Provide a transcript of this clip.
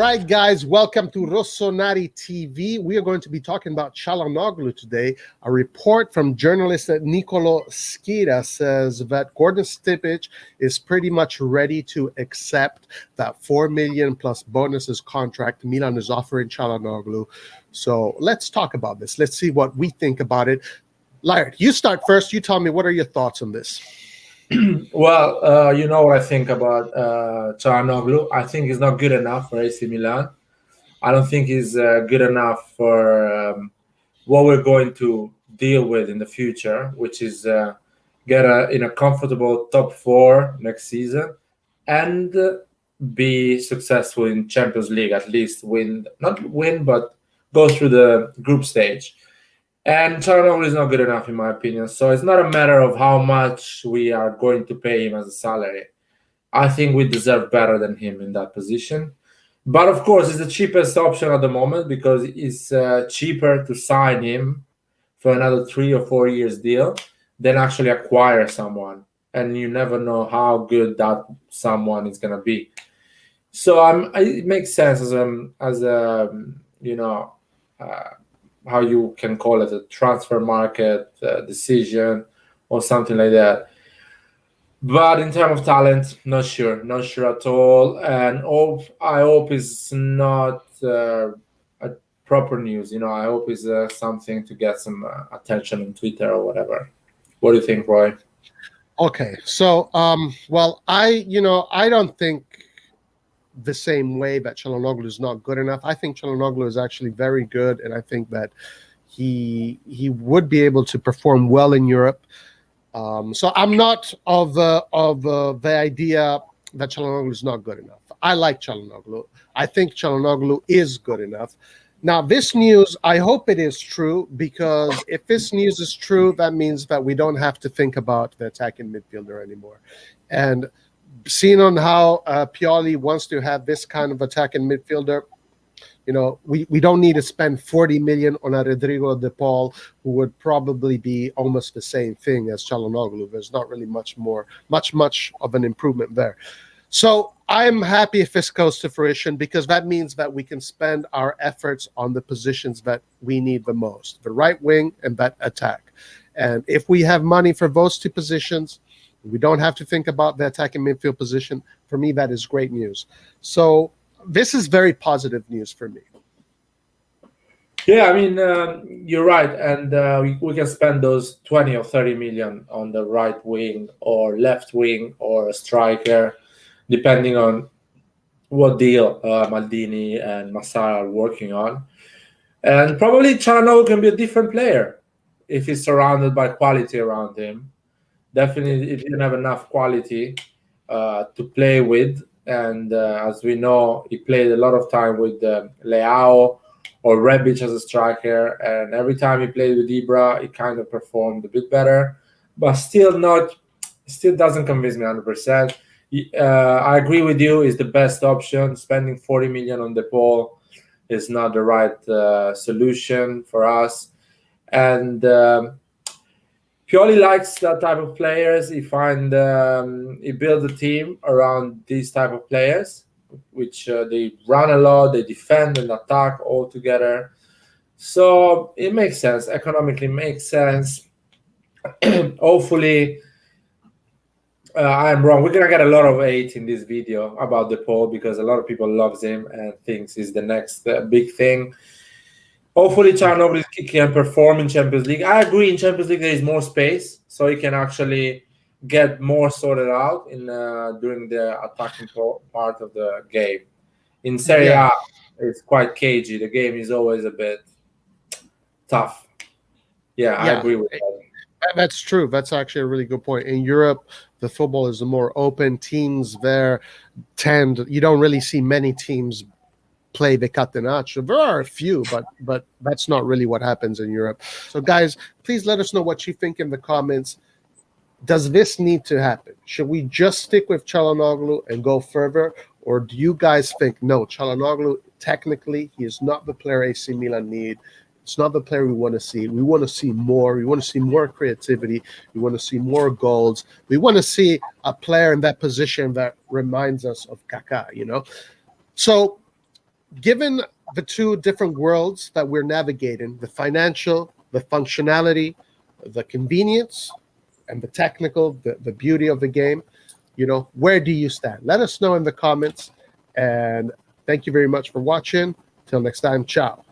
right, guys, welcome to Rossoneri TV. We are going to be talking about Calhanolgu today. A report from journalist Nicolo Schira says that Gordon Stipic is pretty much ready to accept that 4 million plus bonuses contract Milan is offering Calhanolgu. So let's talk about this. Let's see what we think about it. Laert, you start first. You tell me, what are your thoughts on this? Well, you know what I think about Calhanolgu. I think he's not good enough for AC Milan. I don't think he's good enough for what we're going to deal with in the future, which is get in a comfortable top 4 next season and be successful in Champions League, at least not win, but go through the group stage. And Calhanolgu is not good enough, in my opinion. So it's not a matter of how much we are going to pay him as a salary. I think we deserve better than him in that position. But of course, it's the cheapest option at the moment because it's cheaper to sign him for another 3 or 4 years deal than actually acquire someone. And you never know how good that someone is going to be. So it makes sense as how you can call it, a transfer market decision or something like that. But in terms of talent, not sure at all. And I hope it's not a proper news. I hope it's something to get some attention on Twitter or whatever. What do you think, Roy? Okay, so well, I don't think the same way that Calhanolgu is not good enough. I think Calhanolgu is actually very good, and I think that he would be able to perform well in Europe. So I'm not of the idea that Calhanolgu is not good enough. I like Calhanolgu. I think Calhanolgu is good enough. Now, this news, I hope it is true, because if this news is true, that means that we don't have to think about the attacking midfielder anymore. And seeing on how Pioli wants to have this kind of attacking midfielder, we don't need to spend 40 million on a Rodrigo De Paul, who would probably be almost the same thing as Calhanolgu. There's not really much of an improvement there. So I'm happy if this goes to fruition, because that means that we can spend our efforts on the positions that we need the most, the right wing and that attack. And if we have money for those two positions, we don't have to think about the attacking midfield position. For me, that is great news. So this is very positive news for me. Yeah, I mean, you're right. And we can spend those 20 or 30 million on the right wing or left wing or a striker, depending on what deal Maldini and Massara are working on. And probably Calhanolgu can be a different player if he's surrounded by quality around him. Definitely, if you have enough quality to play with. And as we know, he played a lot of time with Leao or Rebic as a striker. And every time he played with Ibra, he kind of performed a bit better. But still doesn't convince me 100%. I agree with you, is the best option. Spending 40 million on De Paul is not the right solution for us. And Pioli likes that type of players. He builds a team around these type of players, which they run a lot, they defend and attack all together. So it makes sense. Economically makes sense. Hopefully, I am wrong. We're gonna get a lot of hate in this video about De Paul because a lot of people loves him and thinks he's the next big thing. Hopefully, Calhanolgu can perform in Champions League. I agree, in Champions League there is more space, so he can actually get more sorted out during the attacking part of the game. In Serie A, it's quite cagey. The game is always a bit tough. Yeah, I agree with that. That's true. That's actually a really good point. In Europe, the football is more open. Teams there you don't really see many teams play the catenaccio. There are a few, but that's not really what happens in Europe. So guys, please let us know what you think in the comments. Does this need to happen? Should we just stick with Calhanolgu and go further? Or do you guys think, no, Calhanolgu, technically, he is not the player AC Milan need. It's not the player we want to see. We want to see more. We want to see more creativity. We want to see more goals. We want to see a player in that position that reminds us of Kaká, So given the two different worlds that we're navigating, the financial, the functionality, the convenience, and the technical, the beauty of the game, where do you stand? Let us know in the comments. And thank you very much for watching. Till next time, ciao.